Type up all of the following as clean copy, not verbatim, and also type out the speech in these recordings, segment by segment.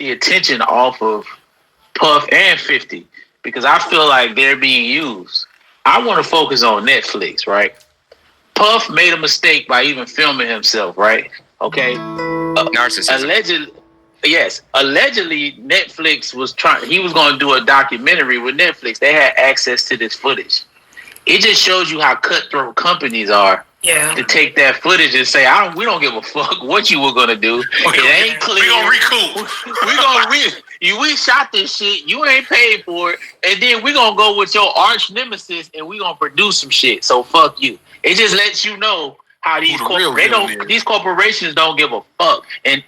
the attention off of Puff and 50 because I feel like they're being used. I want to focus on Netflix, right? Puff made a mistake by even filming himself, right? Okay. Narcissism. Allegedly, Netflix was he was going to do a documentary with Netflix. They had access to this footage. It just shows you how cutthroat companies are. Yeah. To take that footage and say, we don't give a fuck what you were gonna do. It ain't clear. We gonna recoup. We shot this shit. You ain't paid for it, and then we gonna go with your arch nemesis and we gonna produce some shit. So fuck you. It just lets you know how these these corporations don't give a fuck. And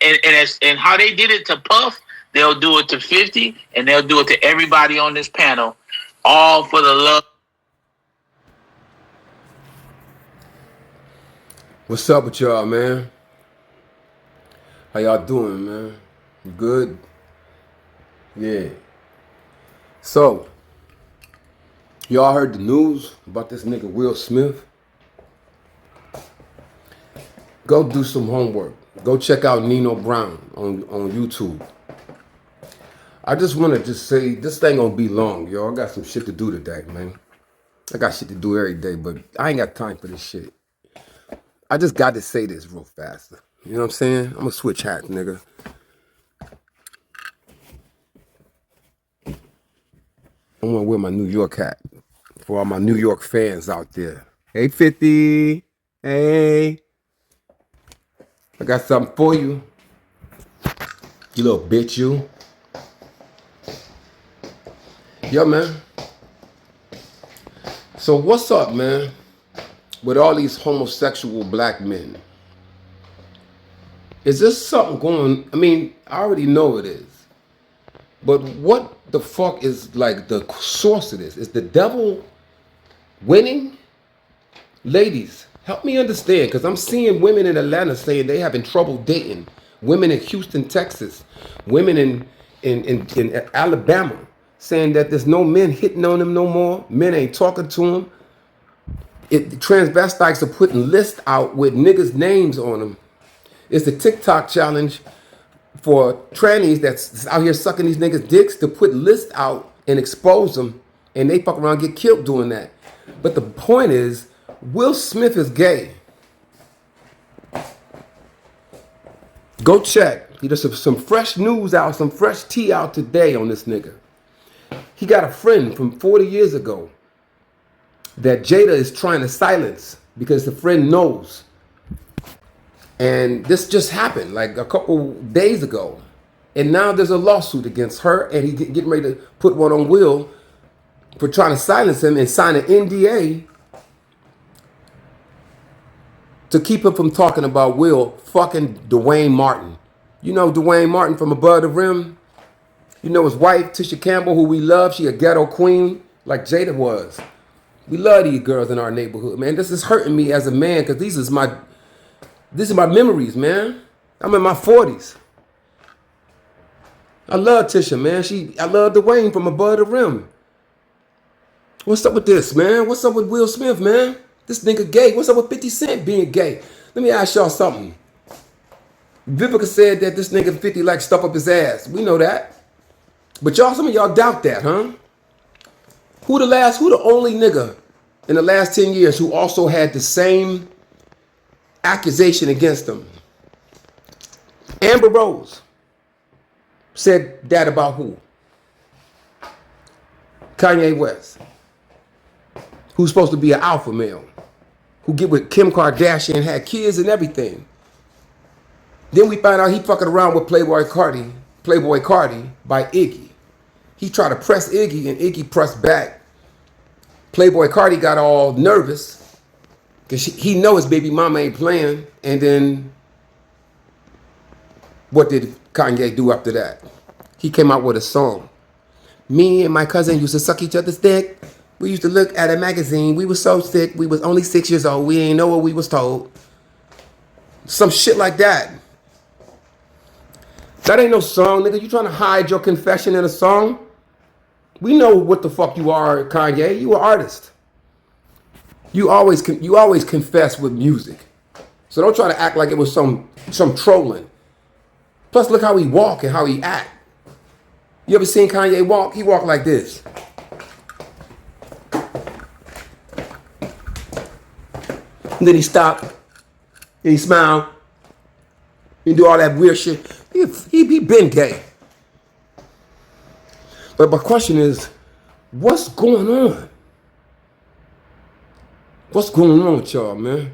how they did it to Puff, they'll do it to 50, and they'll do it to everybody on this panel, all for the love. What's up with y'all, man? How y'all doing, man? You good? Yeah. So, y'all heard the news about this nigga Will Smith? Go do some homework. Go check out Nino Brown on YouTube. I just want to say, this ain't gonna be long, yo. I got some shit to do today, man. I got shit to do every day, but I ain't got time for this shit. I just got to say this real fast. You know what I'm saying? I'm gonna switch hats, nigga. I'm gonna wear my New York hat for all my New York fans out there. Hey, 50. Hey. I got something for you. You little bitch, you. Yo, man. So what's up, man? With all these homosexual black men. Is this something going? I mean, I already know it is. But what the fuck is like the source of this? Is the devil winning? Ladies, help me understand, because I'm seeing women in Atlanta saying they having trouble dating. Women in Houston, Texas. Women in Alabama saying that there's no men hitting on them no more. Men ain't talking to them. Transvestites are putting lists out with niggas' names on them. It's the TikTok challenge for trannies that's out here sucking these niggas' dicks to put lists out and expose them, and they fuck around and get killed doing that. But the point is, Will Smith is gay. Go check. There's some fresh news out, some fresh tea out today on this nigga. He got a friend from 40 years ago that Jada is trying to silence because the friend knows. And this just happened like a couple days ago. And now there's a lawsuit against her, and he's getting ready to put one on Will for trying to silence him and sign an NDA to keep him from talking about Will fucking Dwayne Martin. You know Dwayne Martin from Above the Rim? You know his wife, Tisha Campbell, who we love. She a ghetto queen like Jada was. We love these girls in our neighborhood, man. This is hurting me as a man because these are my memories, man. I'm in my 40s. I love Tisha, man. I love Dwayne from Above the Rim. What's up with this, man? What's up with Will Smith, man? This nigga gay. What's up with 50 Cent being gay? Let me ask y'all something. Vivica said that this nigga 50 like stuff up his ass. We know that. But some of y'all doubt that, huh? Who the only nigga in the last 10 years who also had the same accusation against him? Amber Rose said that about who? Kanye West, who's supposed to be an alpha male, who get with Kim Kardashian, had kids and everything. Then we find out he fucking around with Playboy Cardi by Iggy. He tried to press Iggy and Iggy pressed back. Playboy Cardi got all nervous because he know his baby mama ain't playing. And then what did Kanye do after that? He came out with a song. Me and my cousin used to suck each other's dick. We used to look at a magazine. We was so sick. We was only 6 years old. We ain't know what we was told. Some shit like that. That ain't no song, nigga. You trying to hide your confession in a song? We know what the fuck you are, Kanye. You an artist. You always confess with music. So don't try to act like it was some trolling. Plus, look how he walk and how he act. You ever seen Kanye walk? He walk like this. And then he stop. And he smile. He do all that weird shit. He been gay. But my question is, what's going on? What's going on with y'all, man?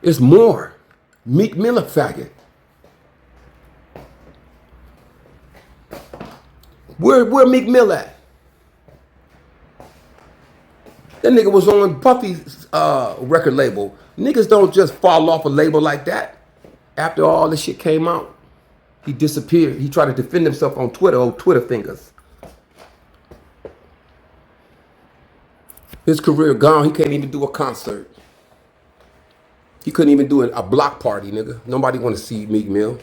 It's more. Meek Miller faggot. Where Meek Mill at? That nigga was on Puffy's record label. Niggas don't just fall off a label like that. After all this shit came out, he disappeared. He tried to defend himself on Twitter, old Twitter fingers. His career gone. He can't even do a concert. He couldn't even do a block party, nigga. Nobody want to see Meek Mill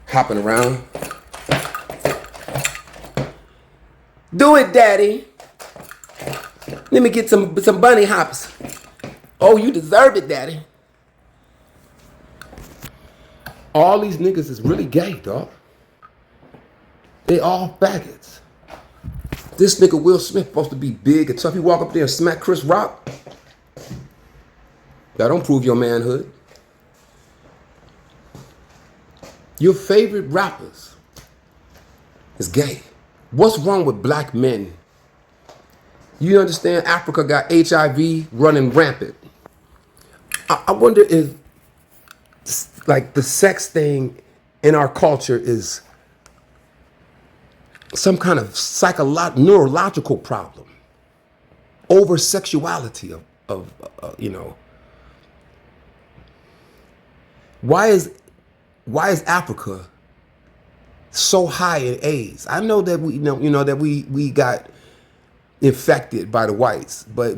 hopping around. Do it, daddy. Let me get some bunny hops. Oh, you deserve it, daddy. All these niggas is really gay, dog. They all faggots. This nigga Will Smith supposed to be big and tough. He walk up there and smack Chris Rock. That don't prove your manhood. Your favorite rappers is gay. What's wrong with black men? You understand Africa got HIV running rampant. I wonder if like the sex thing in our culture is some kind of neurological problem. Over sexuality of you know. Why is Africa so high in AIDS? I know that we know that we got infected by the whites, but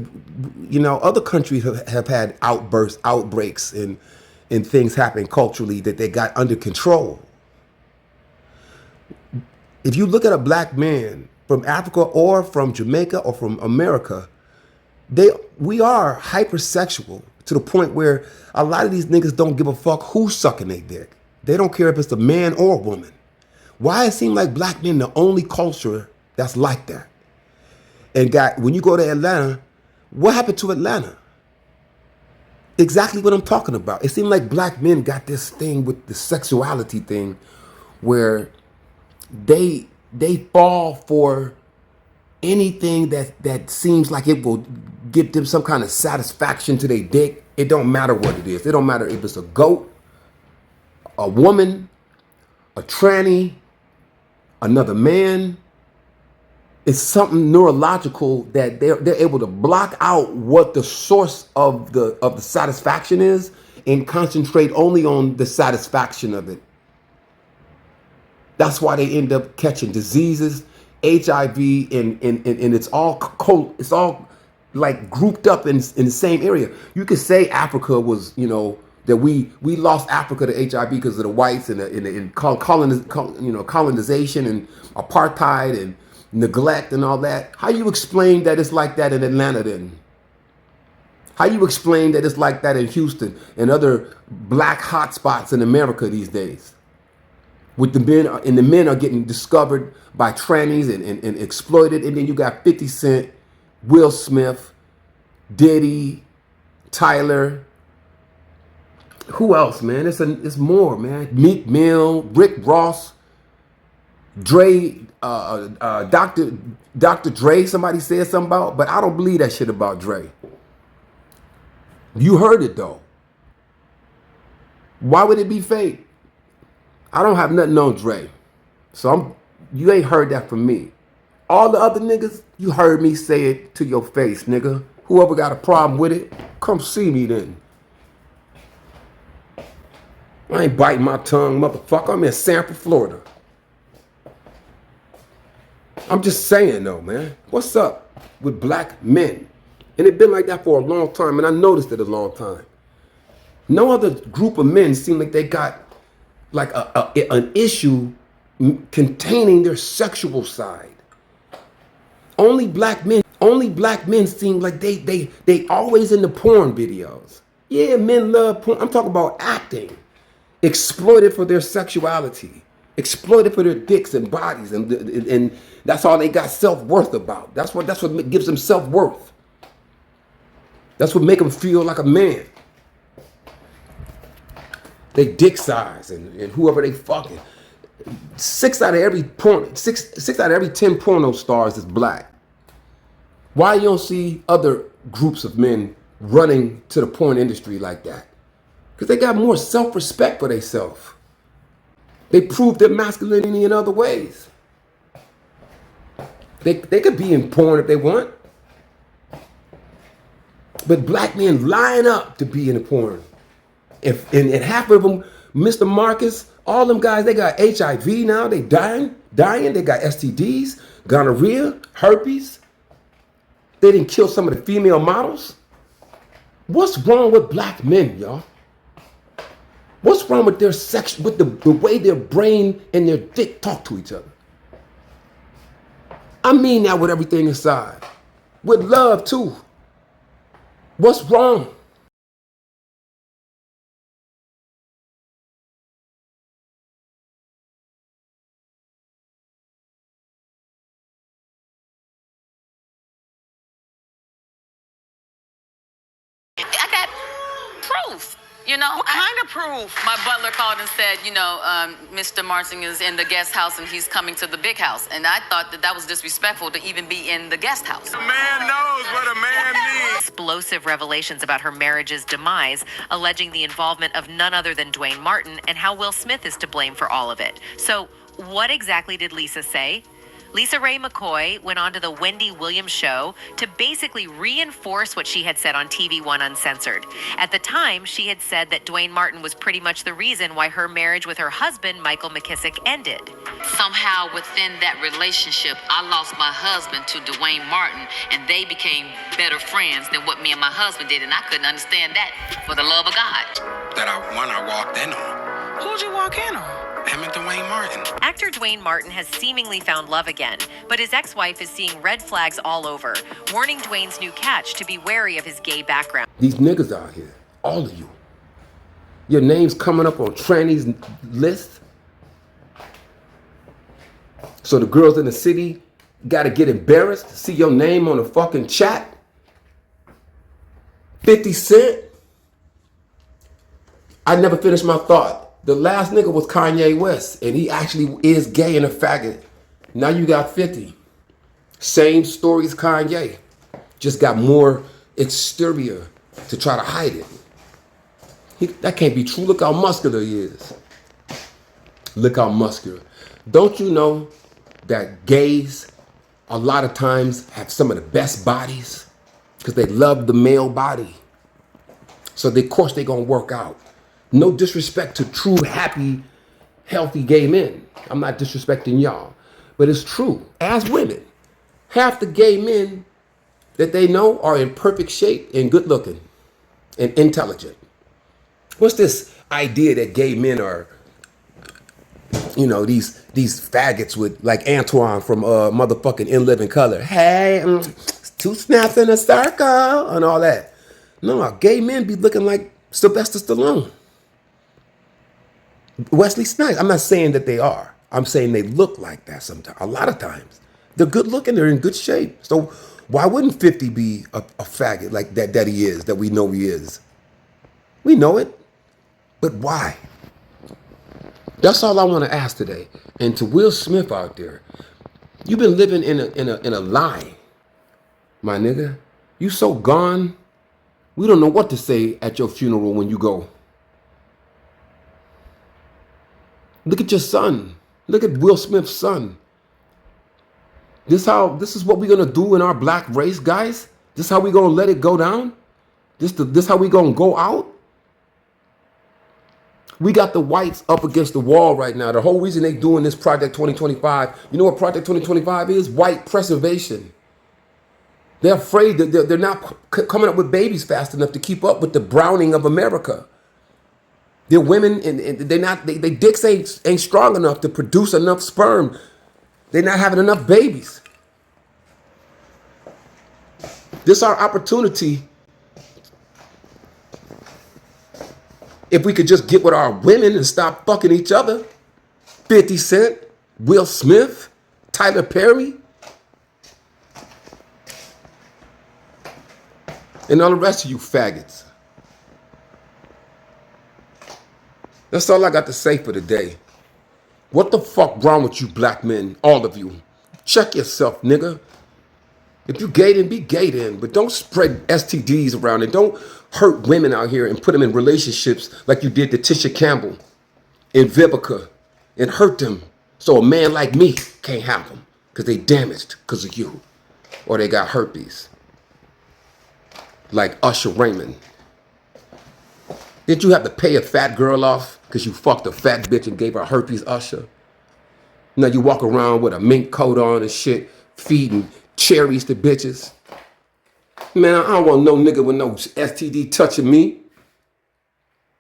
you know other countries have had outbreaks, and things happen culturally that they got under control. If you look at a black man from Africa or from Jamaica or from America, we are hypersexual to the point where a lot of these niggas don't give a fuck who's sucking their dick. They don't care if it's a man or a woman. Why it seem like black men the only culture that's like that? And when you go to Atlanta, what happened to Atlanta? Exactly what I'm talking about. It seemed like black men got this thing with the sexuality thing where they fall for anything that seems like it will give them some kind of satisfaction to their dick. It don't matter what it is. It don't matter if it's a goat, a woman, a tranny, another man. It's something neurological that they're able to block out what the source of the satisfaction is and concentrate only on the satisfaction of it. That's why they end up catching diseases, HIV, and it's all like grouped up in the same area. You could say Africa was, that we lost Africa to HIV because of the whites and colonization and apartheid and neglect and all that. How you explain that it's like that in Atlanta then? How you explain that it's like that in Houston and other black hotspots in America these days? With the men, and the men are getting discovered by trannies and exploited, and then you got 50 Cent, Will Smith, Diddy, Tyler. Who else, man? It's more, man. Meek Mill, Rick Ross, Dre, Dr. Dre. Somebody said something about, but I don't believe that shit about Dre. You heard it though. Why would it be fake? I don't have nothing on Dre. So you ain't heard that from me. All the other niggas, you heard me say it to your face, nigga. Whoever got a problem with it, come see me then. I ain't biting my tongue, motherfucker. I'm in Sanford, Florida. I'm just saying though, man. What's up with black men? And it's been like that for a long time, and I noticed it a long time. No other group of men seem like they got like an issue containing their sexual side. Only black men seem like they always in the porn videos. Yeah, men love porn. I'm talking about acting, exploited for their sexuality. exploited for their dicks and bodies, and that's all they got self-worth about. That's what gives them self-worth. That's what make them feel like a man. They dick size and whoever they fucking. Six out of every 10 porno stars is black. Why you don't see other groups of men running to the porn industry like that? Because they got more self-respect for themselves. They prove their masculinity in other ways. They could be in porn if they want. But black men line up to be in the porn. And half of them, Mr. Marcus, all them guys, they got HIV now. They dying. They got STDs, gonorrhea, herpes. They didn't kill some of the female models. What's wrong with black men, y'all? What's wrong with their sex, with the way their brain and their dick talk to each other? I mean that with everything inside. With love, too. What's wrong? I got proof. You know, what kind of proof? My butler called and said, Mr. Martin is in the guest house and he's coming to the big house. And I thought that was disrespectful to even be in the guest house. A man knows what a man needs. Explosive revelations about her marriage's demise, alleging the involvement of none other than Dwayne Martin and how Will Smith is to blame for all of it. So what exactly did Lisa say? Lisa Ray McCoy went on to the Wendy Williams show to basically reinforce what she had said on TV One Uncensored. At the time, she had said that Dwayne Martin was pretty much the reason why her marriage with her husband, Michael McKissick, ended. Somehow within that relationship, I lost my husband to Dwayne Martin, and they became better friends than what me and my husband did, and I couldn't understand that for the love of God. That I walked in on. Who'd you walk in on? Him and Dwayne Martin. Actor Dwayne Martin has seemingly found love again, but his ex-wife is seeing red flags all over, warning Dwayne's new catch to be wary of his gay background. These niggas out here, all of you, your name's coming up on trannies list. So the girls in the city gotta get embarrassed to see your name on a fucking chat. 50 Cent. I never finished my thought. The last nigga was Kanye West, and he actually is gay and a faggot. Now you got 50. Same story as Kanye. Just got more exterior to try to hide it. That can't be true. Look how muscular he is. Look how muscular. Don't you know that gays a lot of times have some of the best bodies? Because they love the male body. So of course they're going to work out. No disrespect to true, happy, healthy gay men. I'm not disrespecting y'all. But it's true. As women, half the gay men that they know are in perfect shape and good looking and intelligent. What's this idea that gay men are, these faggots with, like Antoine from motherfucking In Living Color. Hey, 2 snaps in a circle and all that. No, gay men be looking like Sylvester Stallone. Wesley Snipes. I'm not saying that they are. I'm saying they look like that sometimes. A lot of times. They're good looking. They're in good shape. So why wouldn't 50 be a faggot like that he is, that we know he is? We know it. But why? That's all I want to ask today. And to Will Smith out there, you've been living in a lie, my nigga. You so gone. We don't know what to say at your funeral when you go. Look at your son. Look at Will Smith's son. This is what we're gonna do in our black race, guys? This how we gonna let it go down? This how we gonna go out? We got the whites up against the wall right now. The whole reason they doing this Project 2025, you know what Project 2025 is? White preservation. They're afraid that they're not coming up with babies fast enough to keep up with the browning of America. Their women and they dicks ain't strong enough to produce enough sperm. They're not having enough babies. This is our opportunity. If we could just get with our women and stop fucking each other. 50 Cent, Will Smith, Tyler Perry, and all the rest of you faggots. That's all I got to say for today. What the fuck wrong with you black men, all of you? Check yourself, nigga. If you gay, then be gay then, but don't spread STDs around and don't hurt women out here and put them in relationships like you did to Tisha Campbell and Vivica and hurt them so a man like me can't have them because they damaged because of you or they got herpes. Like Usher Raymond. Did you have to pay a fat girl off because you fucked a fat bitch and gave her herpes, Usher? Now you walk around with a mink coat on and shit, feeding cherries to bitches. Man, I don't want no nigga with no STD touching me.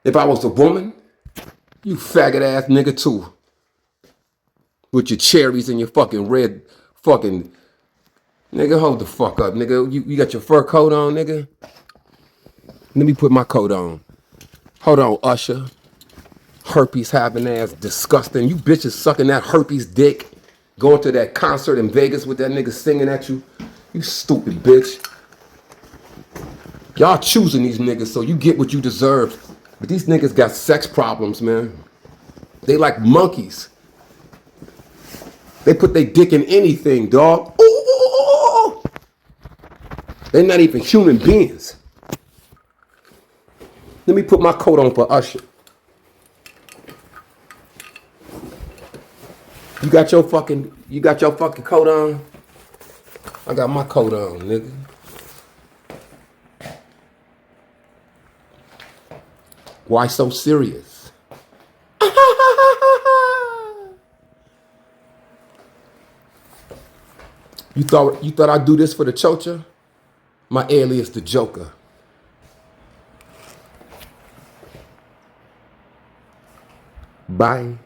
If I was a woman, you faggot ass nigga too. With your cherries and your fucking red fucking... Nigga, hold the fuck up, nigga. You got your fur coat on, nigga? Let me put my coat on. Hold on, Usher. Herpes having ass, disgusting. You bitches sucking that herpes dick. Going to that concert in Vegas with that nigga singing at you. You stupid bitch. Y'all choosing these niggas so you get what you deserve. But these niggas got sex problems, man. They like monkeys. They put their dick in anything, dog. Ooh. They're not even human beings. Let me put my coat on for Usher. You got your fucking coat on? I got my coat on, nigga. Why so serious? You thought I'd do this for the chocha? My alias, the Joker. Bye.